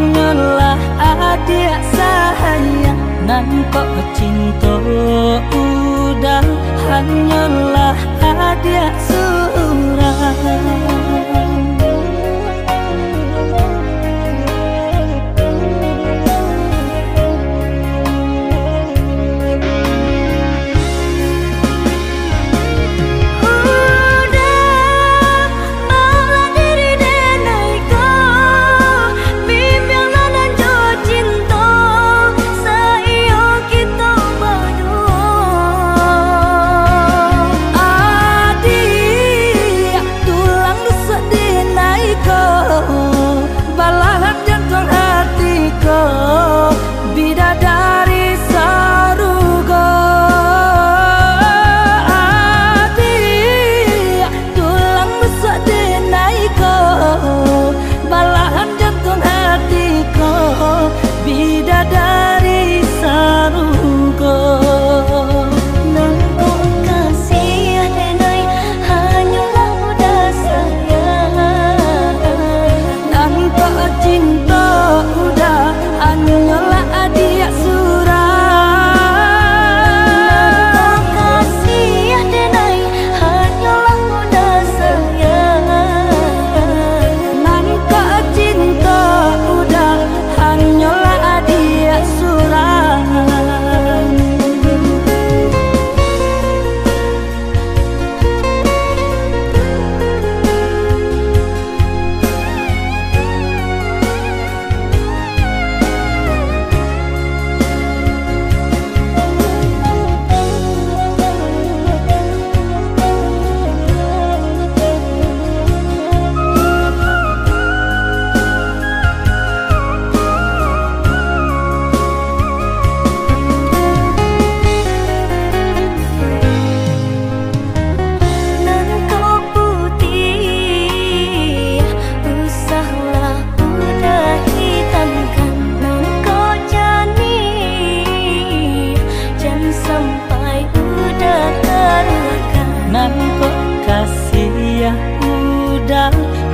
hanyalah adik sayang nan kok cinta udah hanyalah adik surang.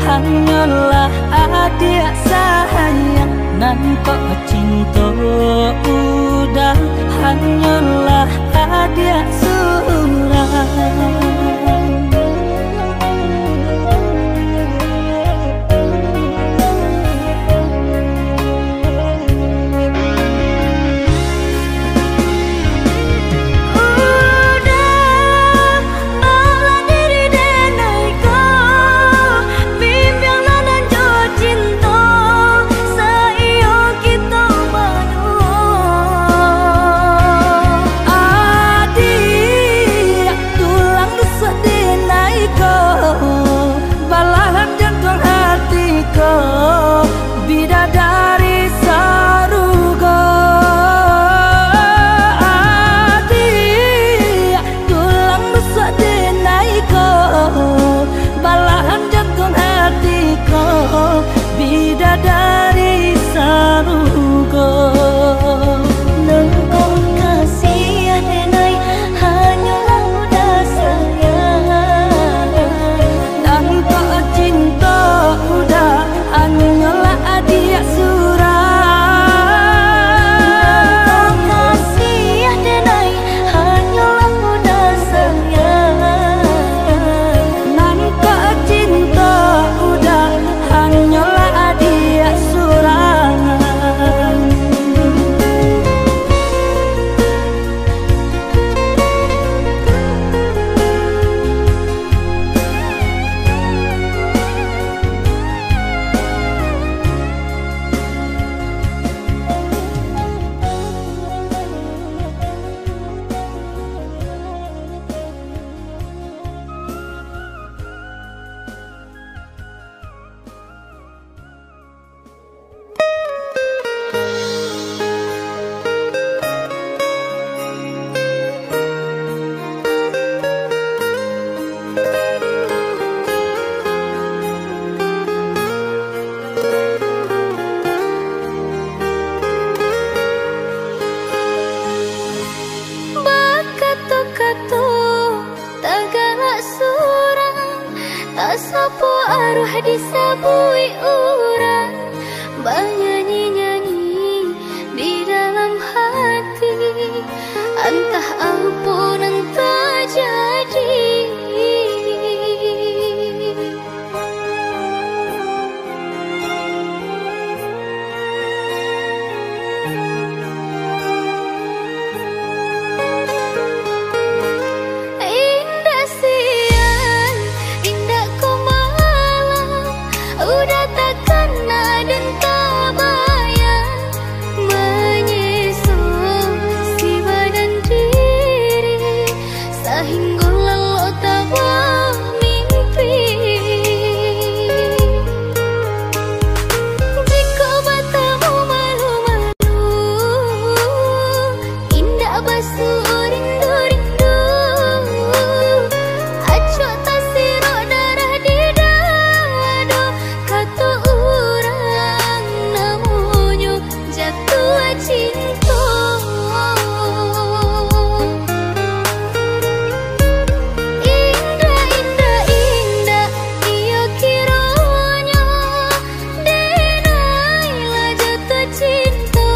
Hanyalah adik sayang nan kok cinta udah hanyalah adik surang. Bidadari sarugo nengkong kasih denai hanyalah udah sayang dan kok cinta udah hanyalah adik surang. Nengkong kasih denai hanyalah udah sayang dan kok cinta udah hanyalah adik surang. Tak sapu arwah disabui urang banyanyi entah apa nan terjadi. Indah siang, indah kau malam, udah takkan ada tak bayang menyesal si badan diri sehingga lalu tak bermimpi. Jika bertemu malu-malu, indah basuh rindu-rindu, acok tak sirok darah di dada, kata orang namanya jatuh cinta. Indah, indah, indah, iya kiranya denailah jatuh cinta.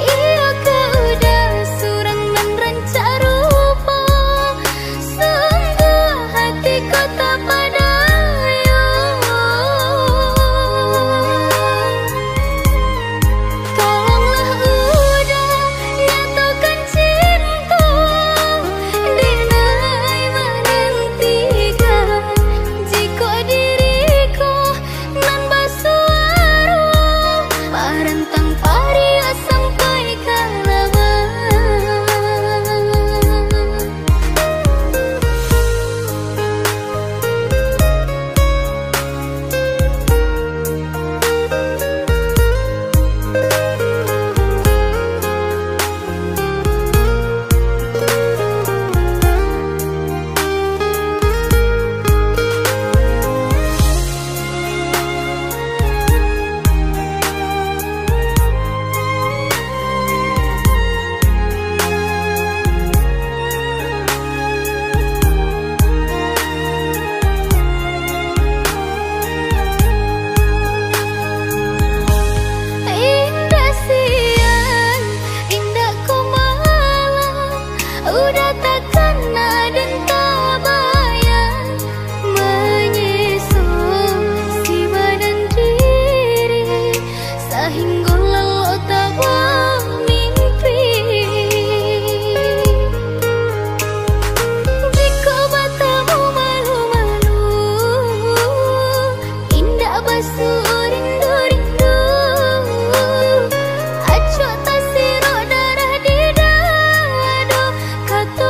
Iya kau udah surang dan rancak rupa, sungguh hatiku tak padaya. Tolonglah udah nyatakan cinta, denai menantikan jika diriku nan basuara parentang paria sampai kalaban. Indah siang, indah kau malam, udah takkan ada tak bayang menyesal si badan diri sehingga lalu tak bermimpi. Jika bertemu malu-malu, indah basuh rindu-rindu, acok tak sirok darah di dada, kata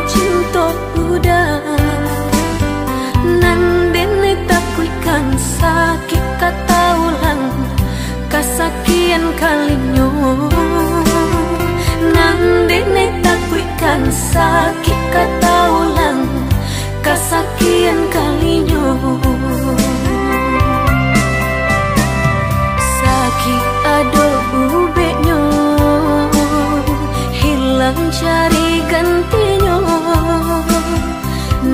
cinta budak nan dene takuikan sakit kata ulang kasakian kalinyo nan dene takuikan sakit kata ulang kasakian kalinyo sakit ado ubeknya hilang cari gantinya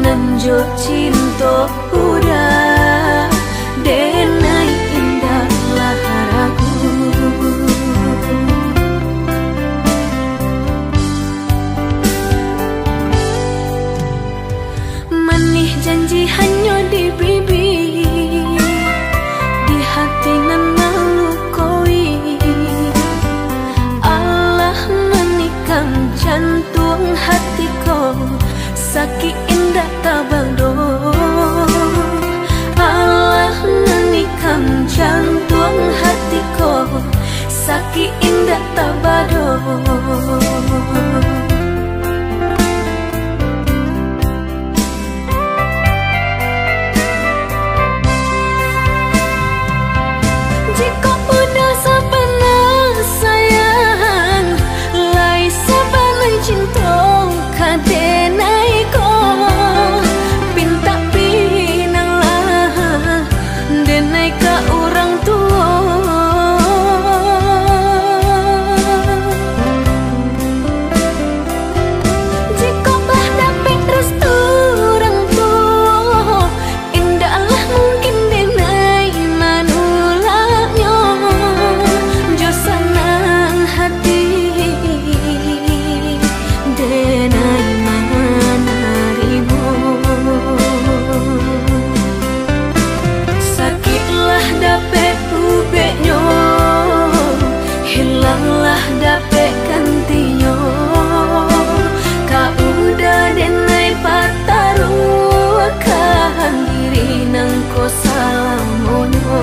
nanjo cinta udah denai indah laharaku manih janji hanya di bibir di hati nan melukoi Allah menikam jantung hatiku sakit indah tabado Allah menikam jantung hatiku sakit indah tabado jika udah sapana sayang lai sapana cinta kadenai ko pinta pinang lah denai ka orang tua jika bah dapat restu orang tua indahlah mungkin denai manulaknya jo senang hati denai manarimu sakitlah dapet ubeknya hilanglah dapet gantinya kau udah denai pataru akan diri nang ko salamonyo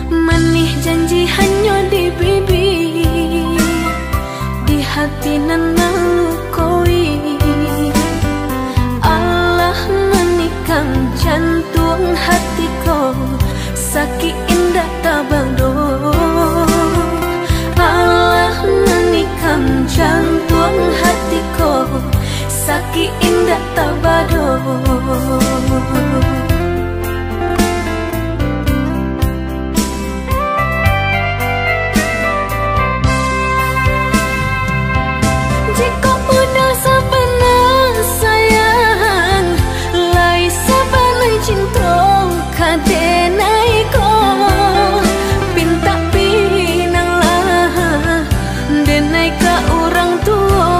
manih janji hanya di bibir di hati nan melukoi Allah menikam jantung hatiku sakit indah tabado Allah menikam jantung hatiku sakit indah tabado jika udah sapana sayang lai sapana cinta kadenai ko pinta pinang lah denai ka orang tua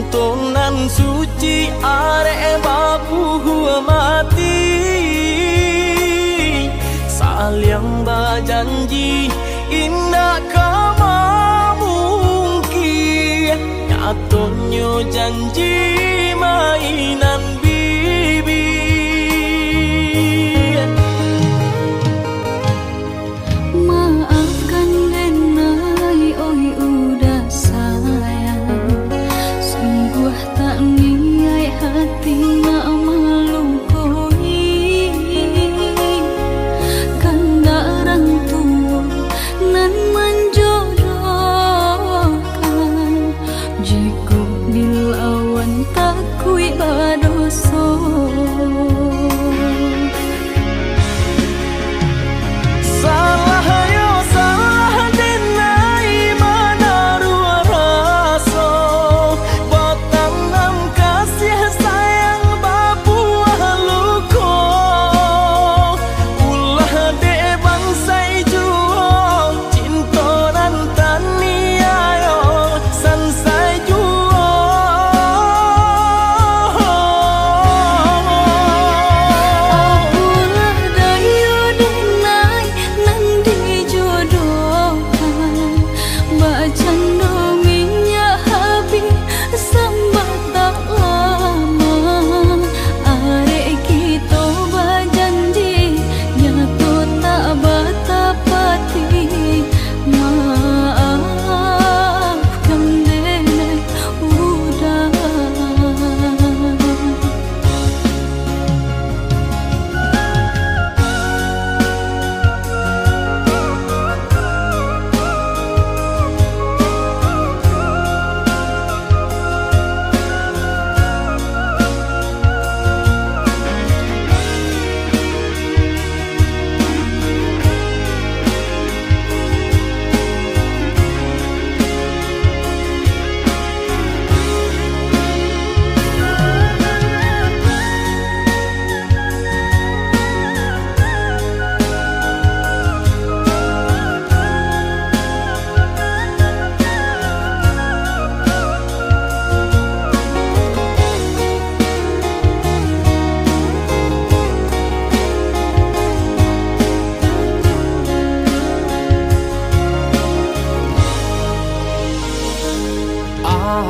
cinta nan suci arek babu mati saling berjanji indah kama mungkin nyatanya janji mainan bibi. Maafkan Denai, oi udah sayang, sungguh tak niat hati nak melukoi. Kanda orang tua nan menjodohkan, jika dilawan takui badoso.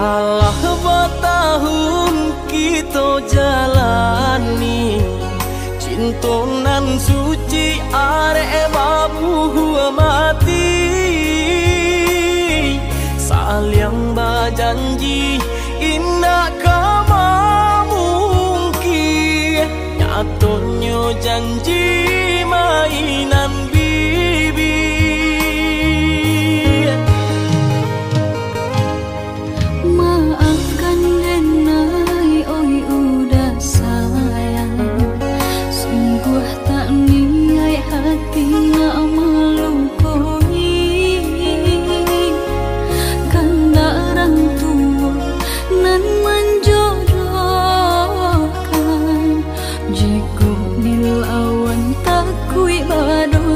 Allah bertahun kita jalani cinta nan suci arek babu mati saling berjanji indah kama mungkin nyatanya janji mainan bibi. Maafkan Denai, oi udah sayang, sungguh tak niat hati nak melukoi. Kanda orang tua nan menjodohkan, jika dilawan takui badoso.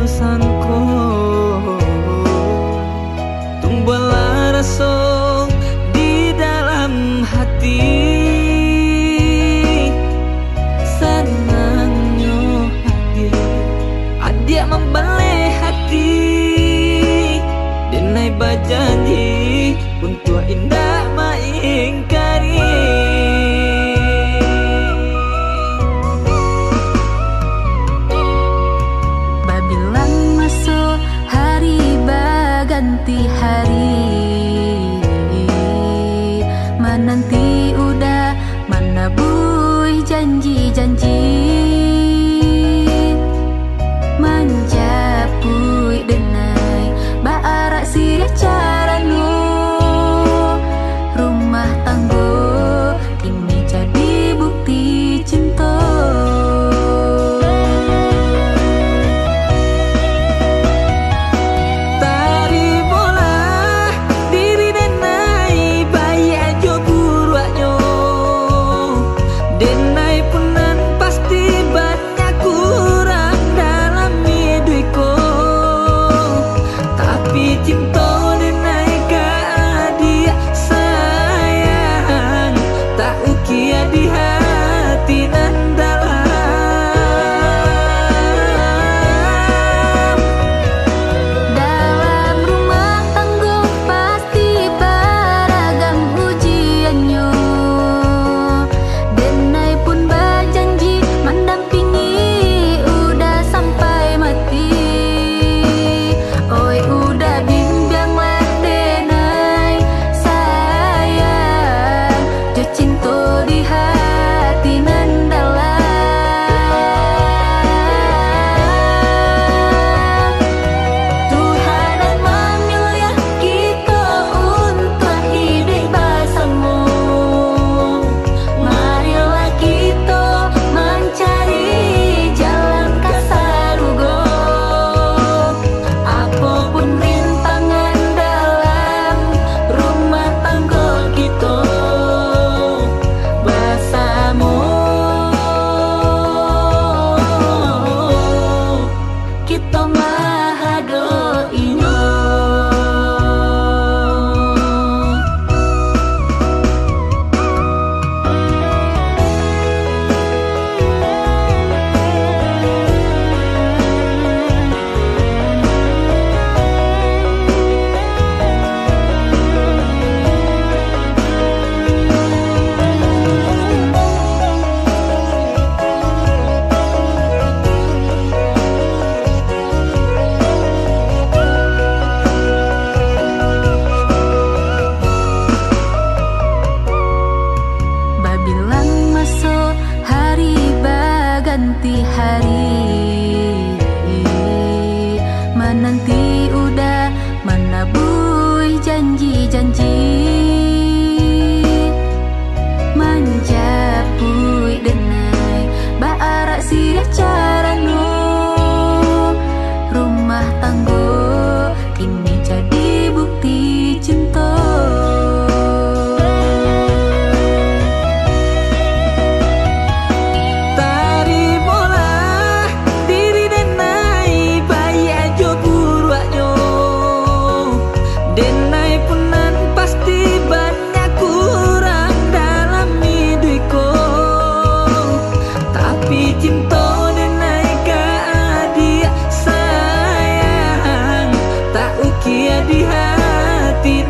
dosanku tumbuhlah rasa di dalam hati. Senangnya hati adia membalik hati denai berjanji untuk indah mengingkari. Ganti hari menanti udah mana bui janji-janji menjapui denai baarak sirah cara nu rumah tanggo kini jadi bukti cinta. Ganti hari menanti udah mana bui janji-janji menjapui denai baarak sirah cara nu rumah tanggo kini jadi bukti cinta. Cinta di hati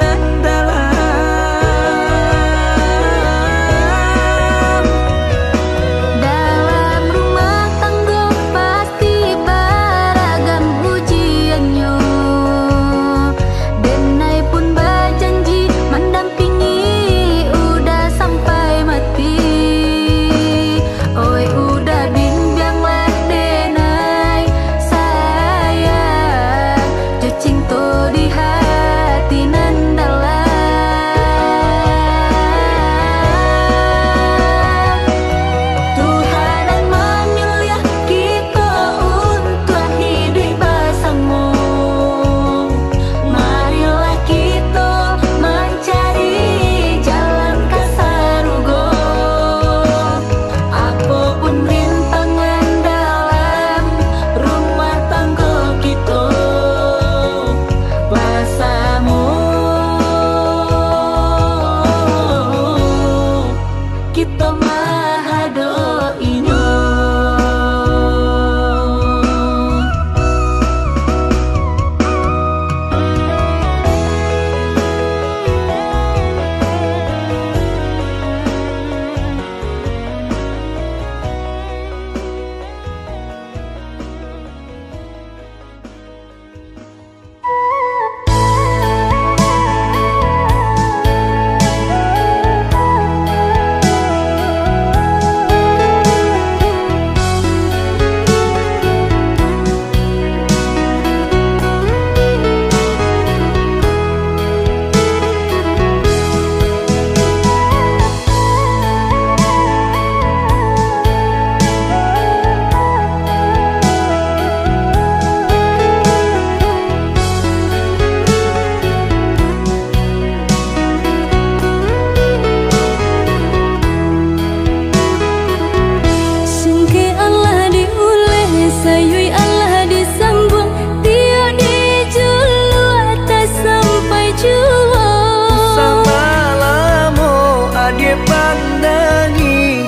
pandangi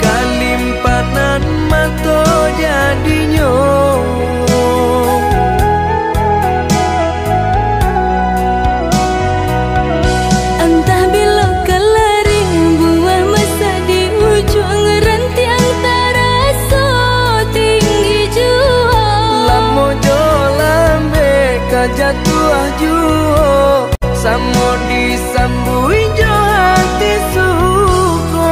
kalimpanan mato jadinya. Entah bila kelaring buah masa di ujung rantiang terasa tinggi jua. Lamo jo lambe kajatuh juo samo disambui jo hati suko.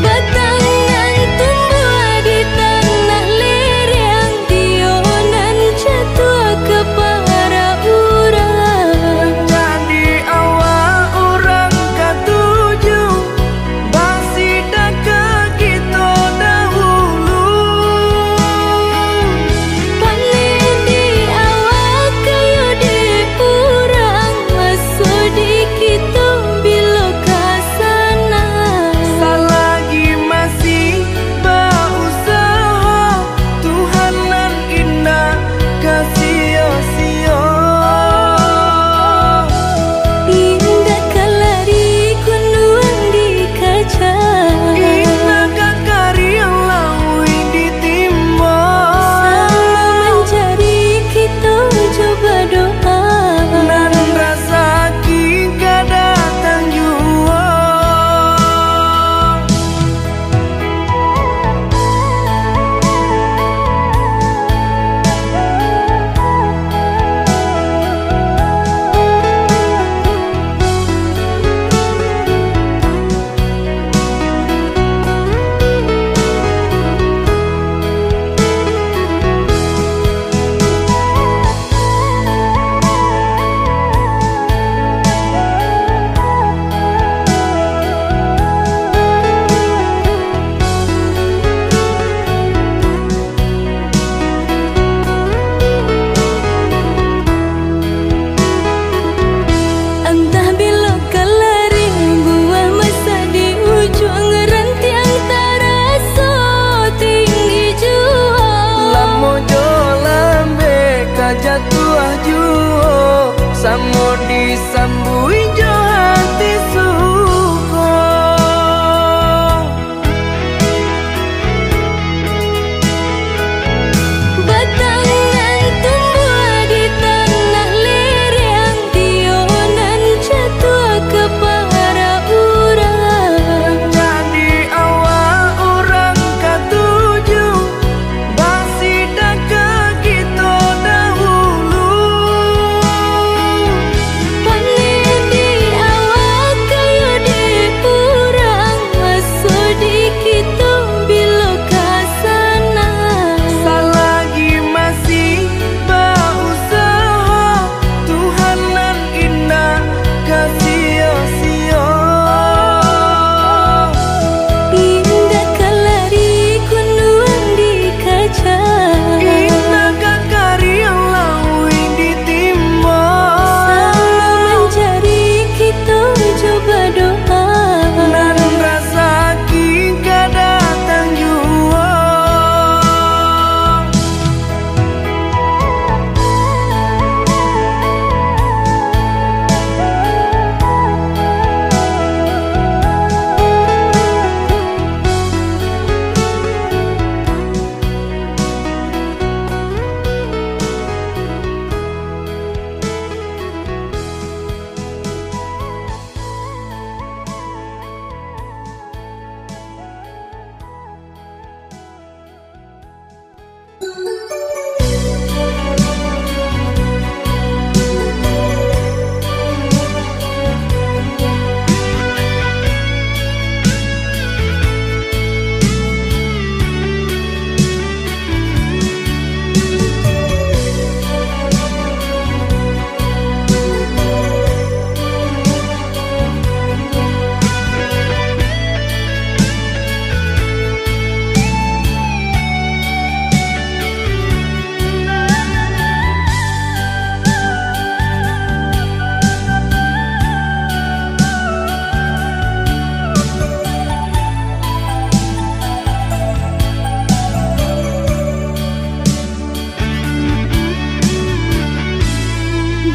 Batangan tumbuh di tanah lereng, tionan jatuh ke para urang. Jadi awal orang ketuju bangsi daka kita dahulu. Panen di awal kayu di urang, masuk di kita bila kasana. Selagi masih berusaha Tuhan nan indah kasih-sia. Indah kelari kunduan di kaca, Indah kakari yang lawi ditimba. sama mencari kita coba doa. Nan rasa kita datang jua. Entah bila kelaring buah masa di ujung rantiang terasa tinggi jua. Lamo jo lambe kajatuh juo samo disambui jo hati suko. Batangan tumbuh di tanah lereng, tionan jatuh ke para urang. Jadi awal orang ketuju bangsi daka kita dahulu. Panen di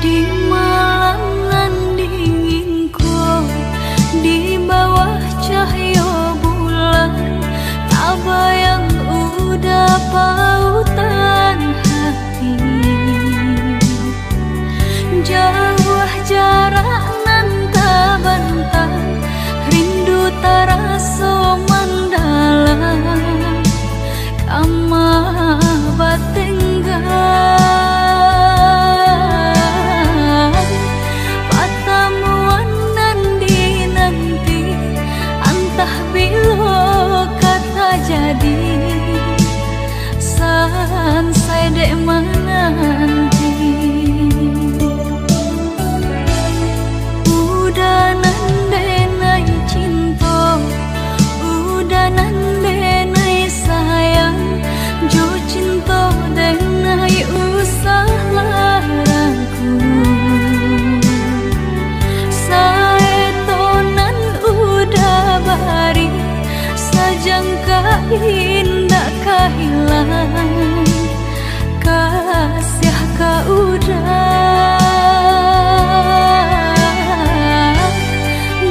di malam nan dinginku, di bawah cahaya bulan, tak bayang udah pautan hati. Jauh jarak nan tak bantah, rindu tak rasa mendalam, kama batenggan. Pertemuan nan dinanti, entah bila kata jadi, sansai dek menanti. Udah nandenai cinta, udah nandenai sayang, jo cinta denai usah larangku. Saetonan udah bari, sajangka indah kehilangan, kasih ka udah.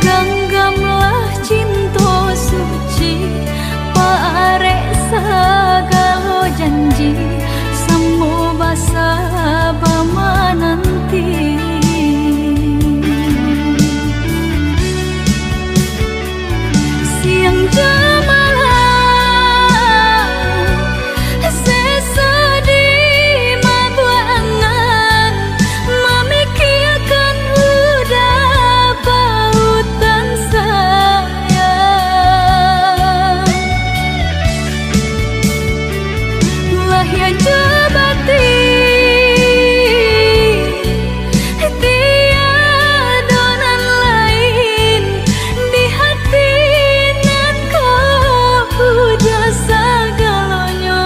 Ganggamlah cinta suci, parek sagalo janji, semua basa bama nanti. Siang jamalah sesedih mabuangan, memikirkan udah pautan sayang. Lah ya jabati tiada nan lain, di hati nan kau udah segalanya.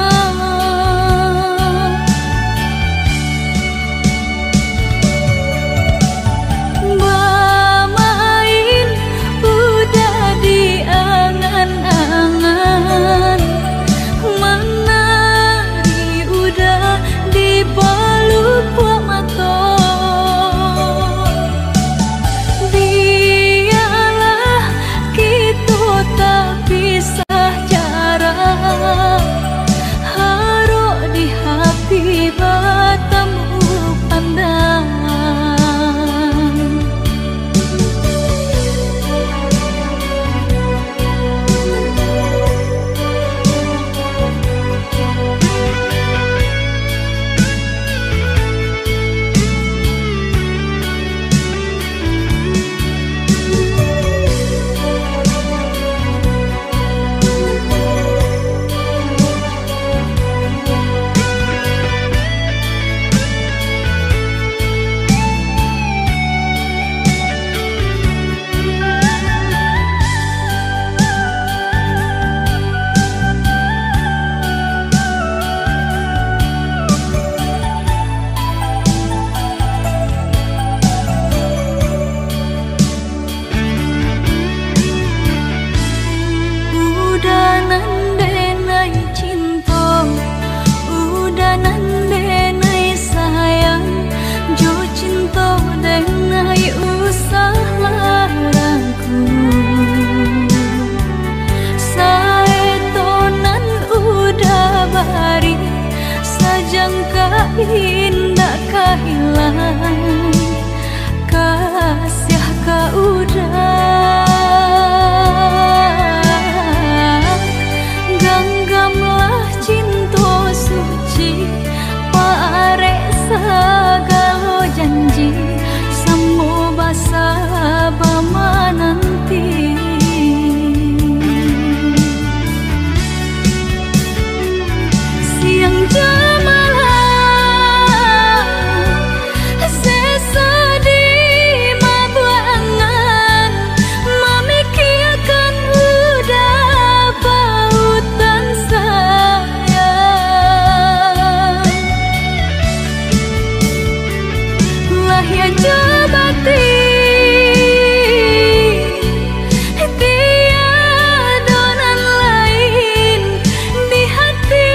Bermain udah di angan-angan, menari udah di pelupuk mata. Biarlah kita tak pisah jarak, haruk di hati bertemu pandangan. Udah nandenai cinta, udah nandenai sayang, jo cinta denai usah larangku. Saetonan udah bari, sajangka indah kehilangan, kasih ka udah. Ganggamlah cinta suci, parek sagalo janji, semua basa bama nanti. Siang jamalah sesedih mabuangan, memikirkan udah pautan sayang. Lah ya jabati tiada nan lain, di hati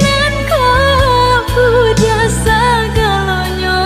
nan kau udah segalanya.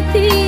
hati